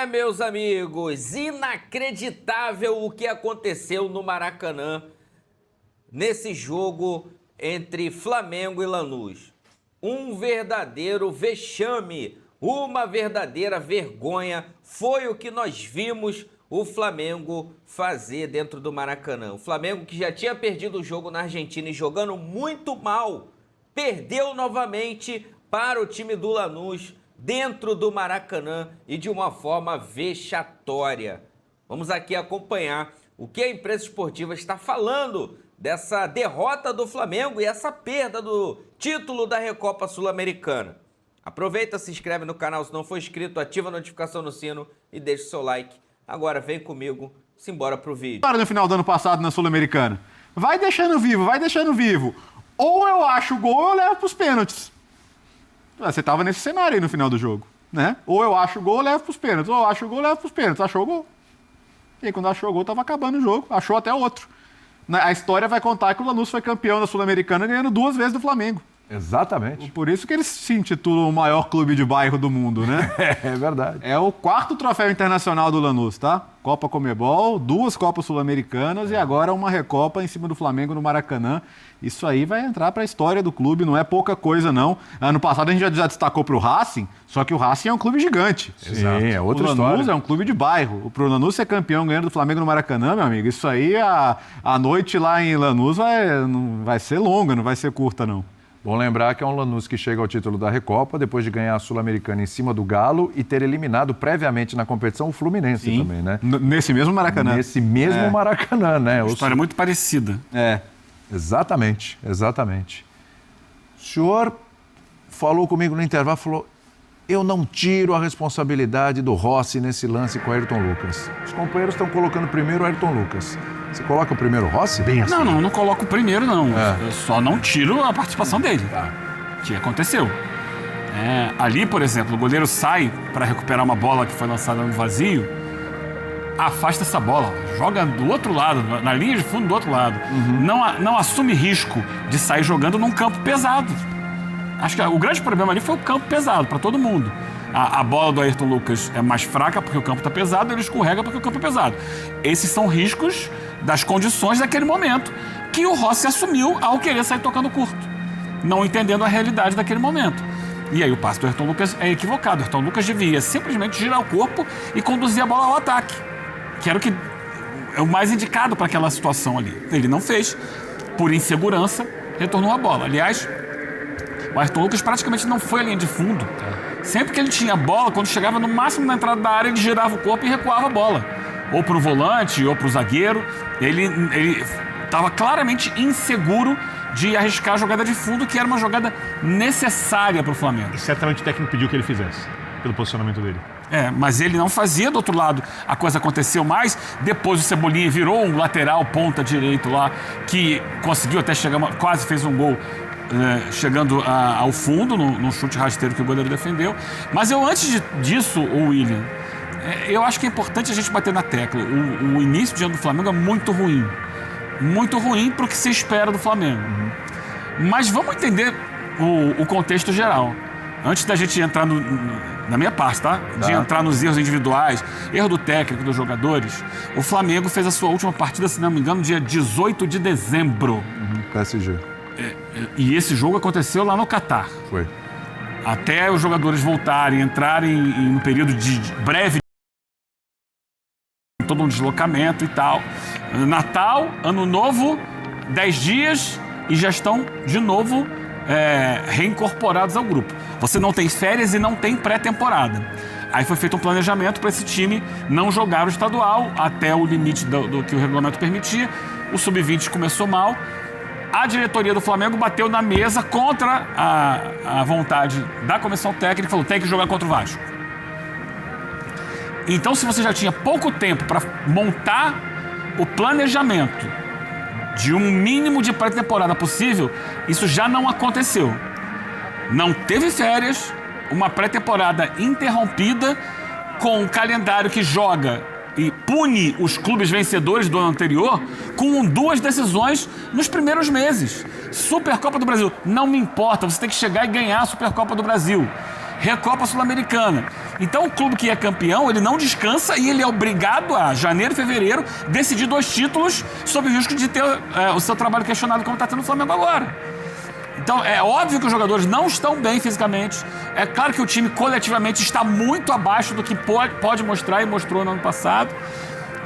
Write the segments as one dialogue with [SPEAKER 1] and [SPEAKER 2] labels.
[SPEAKER 1] Meus amigos, inacreditável o que aconteceu no Maracanã nesse jogo entre Flamengo e Lanús. Um verdadeiro vexame, uma verdadeira vergonha foi o que nós vimos o Flamengo fazer dentro do Maracanã. O Flamengo, que já tinha perdido o jogo na Argentina e jogando muito mal, perdeu novamente para o time do Lanús dentro do Maracanã e de uma forma vexatória. Vamos aqui acompanhar o que a imprensa esportiva está falando dessa derrota do Flamengo e essa perda do título da Recopa Sul-Americana. Aproveita, se inscreve no canal se não for inscrito, ativa a notificação no sino e deixa o seu like. Agora vem comigo, simbora pro vídeo.
[SPEAKER 2] No final do ano passado na Sul-Americana, vai deixando vivo, vai deixando vivo. Ou eu acho o gol ou eu levo pros pênaltis. Você tava nesse cenário aí no final do jogo, né? Ou eu acho o gol, eu levo pros pênaltis. Ou eu acho o gol, eu levo pros pênaltis. Achou o gol. E aí, quando achou o gol, tava acabando o jogo. Achou até outro. A história vai contar que o Lanús foi campeão da Sul-Americana ganhando 2 vezes do Flamengo.
[SPEAKER 3] Exatamente.
[SPEAKER 2] Por isso que eles se intitulam o maior clube de bairro do mundo, né?
[SPEAKER 3] É verdade.
[SPEAKER 2] É o 4º troféu internacional do Lanús, tá? Copa Comebol, 2 Copas Sul-Americanas e agora uma Recopa em cima do Flamengo no Maracanã. Isso aí vai entrar para a história do clube, não é pouca coisa, não. Ano passado a gente já destacou para o Racing, só que o Racing é um clube gigante.
[SPEAKER 3] Sim, é outra história.
[SPEAKER 2] O Lanús é um clube de bairro. Para o Lanús ser campeão ganhando do Flamengo no Maracanã, meu amigo, isso aí, a noite lá em Lanús não vai ser longa, não vai ser curta, não.
[SPEAKER 3] Bom lembrar que é um Lanús que chega ao título da Recopa depois de ganhar a Sul-Americana em cima do Galo e ter eliminado previamente na competição o Fluminense. Sim, também, né?
[SPEAKER 2] Nesse mesmo Maracanã.
[SPEAKER 3] Nesse mesmo Maracanã, né?
[SPEAKER 4] Uma história muito parecida.
[SPEAKER 3] Exatamente, exatamente. O senhor falou comigo no intervalo, falou, eu não tiro a responsabilidade do Rossi nesse lance com o Ayrton Lucas. Os companheiros estão colocando primeiro o Ayrton Lucas. Você coloca o primeiro Rossi? Bem assim.
[SPEAKER 4] Não coloco o primeiro, não. Eu só não tiro a participação dele. Que aconteceu. Ali, por exemplo, o goleiro sai para recuperar uma bola que foi lançada no vazio, afasta essa bola, joga do outro lado, na linha de fundo do outro lado. Não assume risco de sair jogando num campo pesado. Acho que o grande problema ali foi o campo pesado, para todo mundo. A bola do Ayrton Lucas é mais fraca porque o campo está pesado, ele escorrega porque o campo é pesado. Esses são riscos das condições daquele momento que o Rossi assumiu ao querer sair tocando curto, não entendendo a realidade daquele momento. E aí o passe do Ayrton Lucas é equivocado. O Ayrton Lucas devia simplesmente girar o corpo e conduzir a bola ao ataque, que era o que é o mais indicado para aquela situação ali. Ele não fez, por insegurança, retornou a bola. Aliás, o Ayrton Lucas praticamente não foi à linha de fundo. Sempre que ele tinha a bola, quando chegava no máximo na entrada da área, ele girava o corpo e recuava a bola. Ou para o volante, ou para o zagueiro. Ele estava claramente inseguro de arriscar a jogada de fundo, que era uma jogada necessária para o Flamengo.
[SPEAKER 5] E certamente o técnico pediu que ele fizesse, pelo posicionamento dele.
[SPEAKER 4] Mas ele não fazia. Do outro lado, a coisa aconteceu mais. Depois o Cebolinha virou um lateral ponta direito lá, que conseguiu até chegar, quase fez um gol, chegando ao fundo, no chute rasteiro que o goleiro defendeu. Mas antes disso, o William, eu acho que é importante a gente bater na tecla. O início de ano do Flamengo é muito ruim. Muito ruim para o que se espera do Flamengo. Mas vamos entender o contexto geral. Antes da gente entrar na minha parte, tá? De entrar nos erros individuais, erro do técnico, dos jogadores, o Flamengo fez a sua última partida, se não me engano, dia 18 de dezembro.
[SPEAKER 3] PSG.
[SPEAKER 4] E esse jogo aconteceu lá no Catar.
[SPEAKER 3] Foi.
[SPEAKER 4] Até os jogadores voltarem, entrarem no período de breve, todo um deslocamento e tal. Natal, Ano Novo, 10 dias e já estão de novo reincorporados ao grupo. Você não tem férias e não tem pré-temporada. Aí foi feito um planejamento para esse time não jogar o estadual até o limite do que o regulamento permitia. O Sub-20 começou mal. A diretoria do Flamengo bateu na mesa contra a vontade da comissão técnica e falou, tem que jogar contra o Vasco. Então, se você já tinha pouco tempo para montar o planejamento de um mínimo de pré-temporada possível, isso já não aconteceu. Não teve férias, uma pré-temporada interrompida com um calendário que joga e pune os clubes vencedores do ano anterior com 2 decisões nos primeiros meses. Supercopa do Brasil, não me importa, você tem que chegar e ganhar a Supercopa do Brasil. Recopa Sul-Americana. Então, o clube que é campeão, ele não descansa e ele é obrigado a, janeiro e fevereiro, decidir 2 títulos sob o risco de ter o seu trabalho questionado, como está tendo o Flamengo agora. Então, é óbvio que os jogadores não estão bem fisicamente. É claro que o time coletivamente está muito abaixo do que pode mostrar e mostrou no ano passado.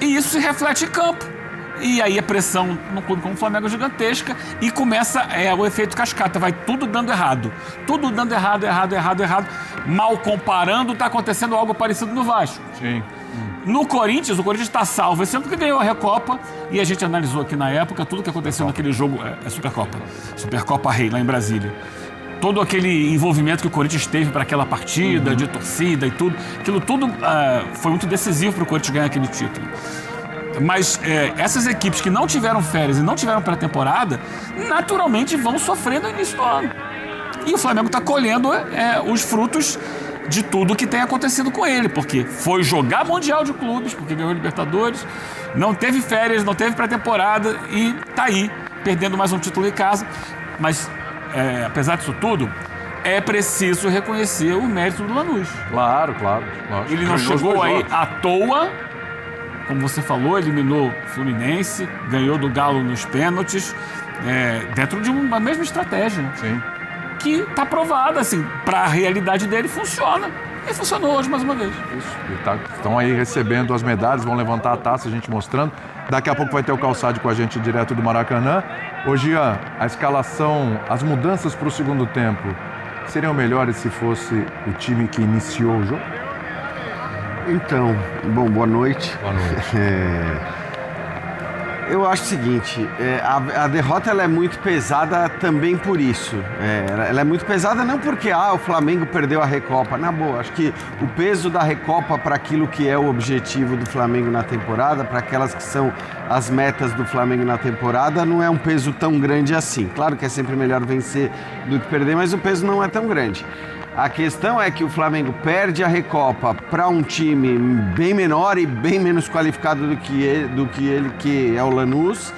[SPEAKER 4] E isso se reflete em campo. E aí a pressão no clube como o Flamengo é gigantesca e começa o efeito cascata. Vai tudo dando errado. Tudo dando errado. Mal comparando, está acontecendo algo parecido no Vasco.
[SPEAKER 3] Sim.
[SPEAKER 4] No Corinthians, o Corinthians está salvo. Esse ano porque ganhou a Recopa e a gente analisou aqui na época tudo que aconteceu naquele jogo. Supercopa Rei, lá em Brasília. Todo aquele envolvimento que o Corinthians teve para aquela partida, de torcida e tudo. Aquilo tudo foi muito decisivo para o Corinthians ganhar aquele título. Mas essas equipes que não tiveram férias e não tiveram pré-temporada, naturalmente vão sofrer no início do ano. E o Flamengo está colhendo os frutos de tudo que tem acontecido com ele, porque foi jogar Mundial de Clubes, porque ganhou Libertadores, não teve férias, não teve pré-temporada e está aí, perdendo mais um título em casa. Mas, apesar disso tudo, é preciso reconhecer o mérito do Lanús.
[SPEAKER 3] Claro.
[SPEAKER 4] Ele não chegou aí à toa. Como você falou, eliminou o Fluminense, ganhou do Galo nos pênaltis, dentro de uma mesma estratégia.
[SPEAKER 3] Sim.
[SPEAKER 4] Que está provada, assim, para a realidade dele funciona. E funcionou hoje mais uma vez.
[SPEAKER 3] Isso. Estão aí recebendo as medalhas, vão levantar a taça, a gente mostrando. Daqui a pouco vai ter o Calçade com a gente direto do Maracanã. Hoje, a escalação, as mudanças para o segundo tempo seriam melhores se fosse o time que iniciou o jogo?
[SPEAKER 6] Então, boa noite.
[SPEAKER 3] Boa noite.
[SPEAKER 6] Eu acho o seguinte, a derrota ela é muito pesada também por isso. Ela é muito pesada não porque o Flamengo perdeu a Recopa. Na boa, acho que o peso da Recopa para aquilo que é o objetivo do Flamengo na temporada, para aquelas que são as metas do Flamengo na temporada, não é um peso tão grande assim. Claro que é sempre melhor vencer do que perder, mas o peso não é tão grande. A questão é que o Flamengo perde a Recopa para um time bem menor e bem menos qualificado do que ele que é o Lanús,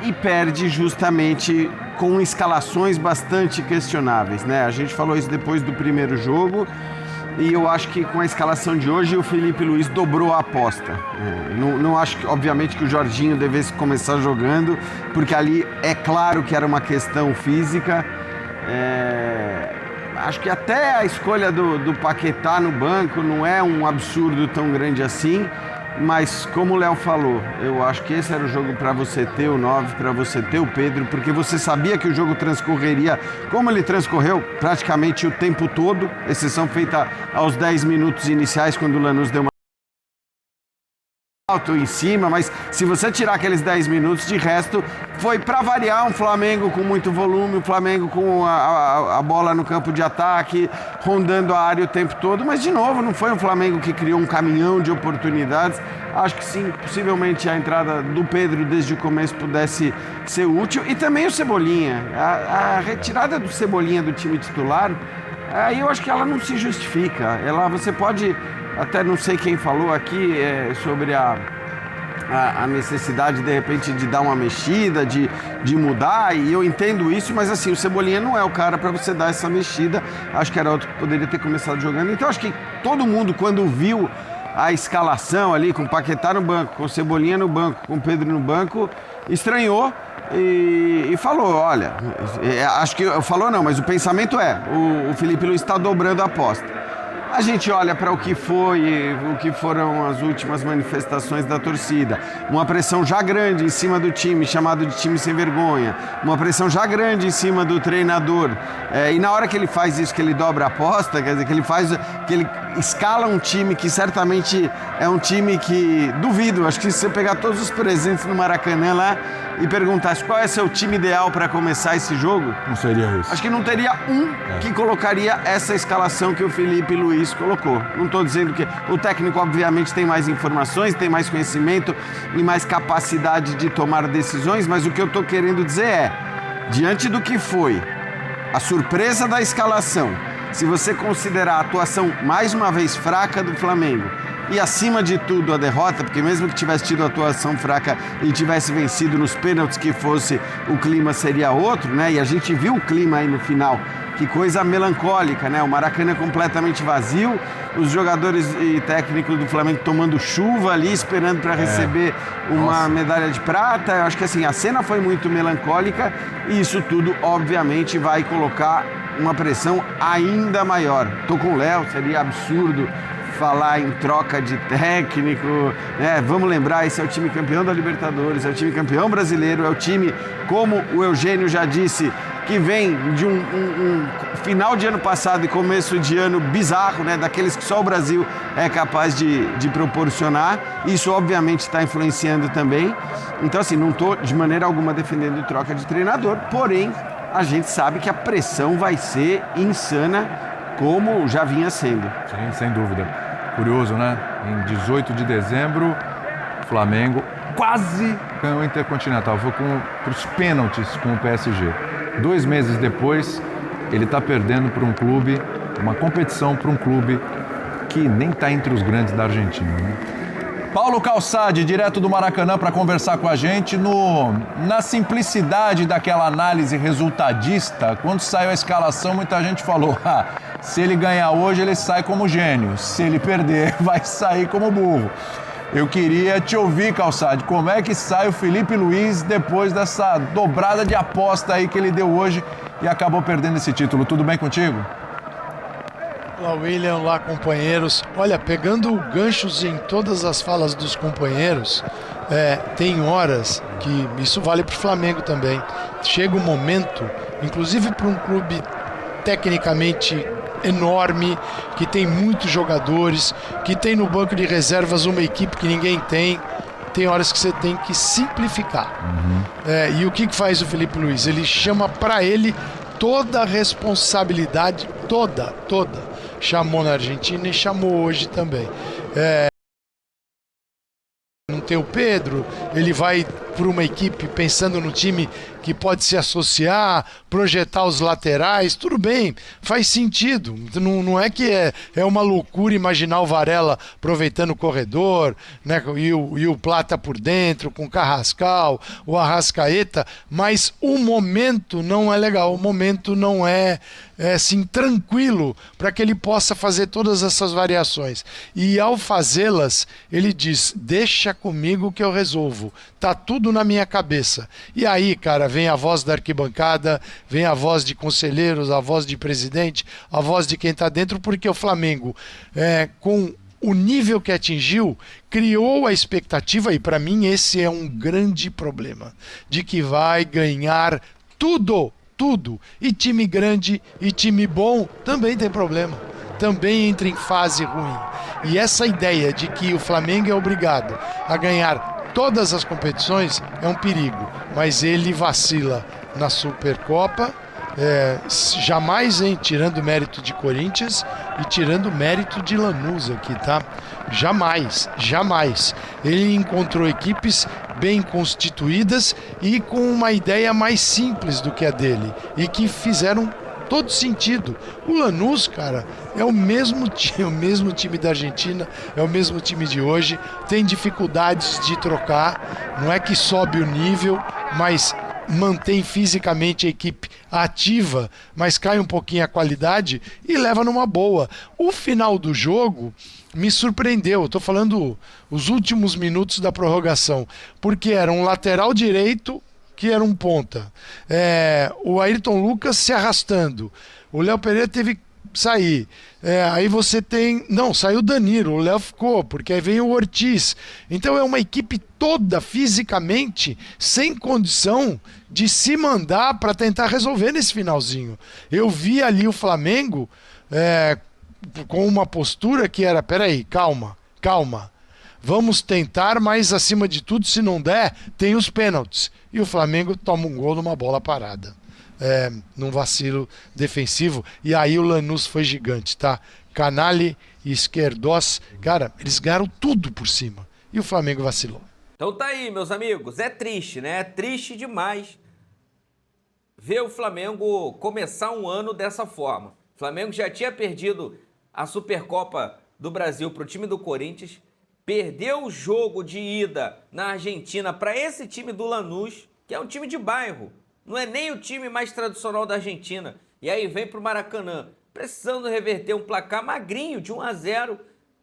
[SPEAKER 6] e perde justamente com escalações bastante questionáveis, né? A gente falou isso depois do primeiro jogo e eu acho que com a escalação de hoje o Felipe Luiz dobrou a aposta. Não acho que, obviamente, que o Jorginho devesse começar jogando, porque ali é claro que era uma questão física. Acho que até a escolha do Paquetá no banco não é um absurdo tão grande assim, mas como o Léo falou, eu acho que esse era o jogo para você ter o 9, para você ter o Pedro, porque você sabia que o jogo transcorreria como ele transcorreu praticamente o tempo todo, exceção feita aos 10 minutos iniciais, quando o Lanús deu uma alto em cima, mas se você tirar aqueles 10 minutos, de resto, foi para variar um Flamengo com muito volume, um Flamengo com a bola no campo de ataque, rondando a área o tempo todo, mas de novo, não foi um Flamengo que criou um caminhão de oportunidades. Acho que sim, possivelmente a entrada do Pedro desde o começo pudesse ser útil, e também o Cebolinha, a retirada do Cebolinha do time titular, aí eu acho que ela não se justifica. Você pode, até não sei quem falou aqui sobre a necessidade, de repente, de dar uma mexida, de mudar, e eu entendo isso, mas assim, o Cebolinha não é o cara para você dar essa mexida. Acho que era outro que poderia ter começado jogando. Então acho que todo mundo, quando viu a escalação ali, com o Paquetá no banco, com o Cebolinha no banco, com o Pedro no banco, estranhou e falou, olha, acho que falou não, mas o pensamento o Felipe Luiz está dobrando a aposta. A gente olha para o que foram as últimas manifestações da torcida. Uma pressão já grande em cima do time, chamado de time sem vergonha. Uma pressão já grande em cima do treinador. E na hora que ele faz isso, que ele dobra a aposta, quer dizer, que ele escala um time que certamente é um time que, duvido, acho que se você pegar todos os presentes no Maracanã lá e perguntasse qual é seu time ideal para começar esse jogo,
[SPEAKER 3] Não seria isso.
[SPEAKER 6] acho que não teria que colocaria essa escalação que o Felipe Luiz colocou. Não estou dizendo que o técnico, obviamente, tem mais informações, tem mais conhecimento e mais capacidade de tomar decisões, mas o que eu estou querendo dizer diante do que foi a surpresa da escalação, se você considerar a atuação mais uma vez fraca do Flamengo e, acima de tudo, a derrota, porque mesmo que tivesse tido atuação fraca e tivesse vencido nos pênaltis, que fosse, o clima seria outro, né? E a gente viu o clima aí no final, Que coisa melancólica, né? O Maracanã completamente vazio, os jogadores e técnicos do Flamengo tomando chuva ali, esperando para receber uma medalha de prata. Eu acho que assim, a cena foi muito melancólica e isso tudo, obviamente, vai colocar uma pressão ainda maior. Tô com o Léo, seria absurdo falar em troca de técnico, né? Vamos lembrar, esse é o time campeão da Libertadores, é o time campeão brasileiro, é o time, como o Eugênio já disse, que vem de um final de ano passado e começo de ano bizarro, né? Daqueles que só o Brasil é capaz de proporcionar. Isso, obviamente, está influenciando também. Então, assim, não estou de maneira alguma defendendo troca de treinador, porém, a gente sabe que a pressão vai ser insana, como já vinha sendo.
[SPEAKER 3] Sim, sem dúvida. Curioso, né? Em 18 de dezembro, o Flamengo quase ganhou o Intercontinental. Foi para os pênaltis com o PSG. 2 meses depois, ele está perdendo para um clube, uma competição para um clube que nem está entre os grandes da Argentina, né? Paulo Calçade, direto do Maracanã, para conversar com a gente na simplicidade daquela análise resultadista. Quando saiu a escalação, muita gente falou: se ele ganhar hoje, ele sai como gênio. Se ele perder, vai sair como burro. Eu queria te ouvir, Calçade, como é que sai o Felipe Luiz depois dessa dobrada de aposta aí que ele deu hoje e acabou perdendo esse título. Tudo bem contigo?
[SPEAKER 7] Olá, William, olá, companheiros. Olha, pegando ganchos em todas as falas dos companheiros, tem horas que isso vale para o Flamengo também. Chega um momento, inclusive para um clube tecnicamente enorme, que tem muitos jogadores, que tem no banco de reservas uma equipe que ninguém tem. Tem horas que você tem que simplificar. E o que faz o Felipe Luiz? Ele chama para ele toda a responsabilidade, toda. Chamou na Argentina e chamou hoje também. Não tem o Pedro, ele vai por uma equipe pensando no time que pode se associar, projetar os laterais, tudo bem, faz sentido. Não é que é uma loucura imaginar o Varela aproveitando o corredor, né, e o Plata por dentro, com o Carrascal, o Arrascaeta, mas o momento não é legal, o momento não é assim, tranquilo para que ele possa fazer todas essas variações. E ao fazê-las, ele diz: deixa comigo que eu resolvo, tá tudo na minha cabeça. E aí, cara, vem a voz da arquibancada, vem a voz de conselheiros, a voz de presidente, a voz de quem tá dentro, porque o Flamengo, com o nível que atingiu, criou a expectativa, e para mim esse é um grande problema, de que vai ganhar tudo. E time grande e time bom também tem problema, também entra em fase ruim. E essa ideia de que o Flamengo é obrigado a ganhar todas as competições é um perigo, mas ele vacila na Supercopa, jamais, tirando mérito de Corinthians e tirando mérito de Lanús aqui, tá? Jamais. Ele encontrou equipes bem constituídas e com uma ideia mais simples do que a dele e que fizeram todo sentido. O Lanús, cara, é o mesmo time da Argentina, é o mesmo time de hoje, tem dificuldades de trocar, não é que sobe o nível, mas mantém fisicamente a equipe ativa, mas cai um pouquinho a qualidade e leva numa boa. O final do jogo me surpreendeu, eu tô falando os últimos minutos da prorrogação, porque era um lateral direito que era um ponta, o Ayrton Lucas se arrastando, o Léo Pereira teve que sair, aí você tem, não, saiu o Danilo, o Léo ficou, porque aí vem o Ortiz, então é uma equipe toda fisicamente sem condição de se mandar para tentar resolver nesse finalzinho. Eu vi ali o Flamengo com uma postura que era, peraí, calma, vamos tentar, mas acima de tudo, se não der, tem os pênaltis. E o Flamengo toma um gol numa bola parada, num vacilo defensivo. E aí o Lanús foi gigante, tá? Canali e Esquerdós, cara, eles ganharam tudo por cima. E o Flamengo vacilou.
[SPEAKER 1] Então tá aí, meus amigos. É triste, né? É triste demais ver o Flamengo começar um ano dessa forma. O Flamengo já tinha perdido a Supercopa do Brasil para o time do Corinthians, perdeu o jogo de ida na Argentina para esse time do Lanús, que é um time de bairro, não é nem o time mais tradicional da Argentina. E aí vem pro Maracanã, precisando reverter um placar magrinho de 1-0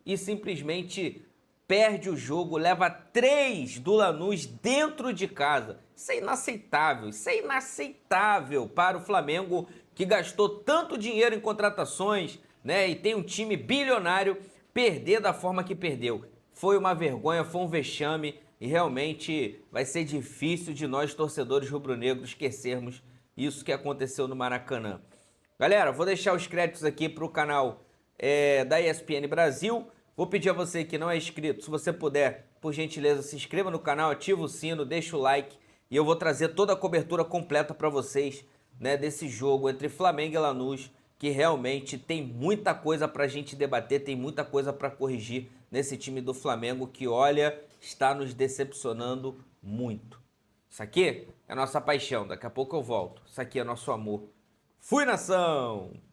[SPEAKER 1] e simplesmente perde o jogo, leva 3 do Lanús dentro de casa. Isso é inaceitável para o Flamengo, que gastou tanto dinheiro em contratações, né, e tem um time bilionário, perder da forma que perdeu. Foi uma vergonha, foi um vexame e realmente vai ser difícil de nós, torcedores rubro-negros, esquecermos isso que aconteceu no Maracanã. Galera, vou deixar os créditos aqui para o canal da ESPN Brasil. Vou pedir a você que não é inscrito, se você puder, por gentileza, se inscreva no canal, ativa o sino, deixa o like e eu vou trazer toda a cobertura completa para vocês, né, desse jogo entre Flamengo e Lanús, que realmente tem muita coisa para a gente debater, tem muita coisa para corrigir nesse time do Flamengo que, olha, está nos decepcionando muito. Isso aqui é a nossa paixão, daqui a pouco eu volto. Isso aqui é nosso amor. Fui, nação!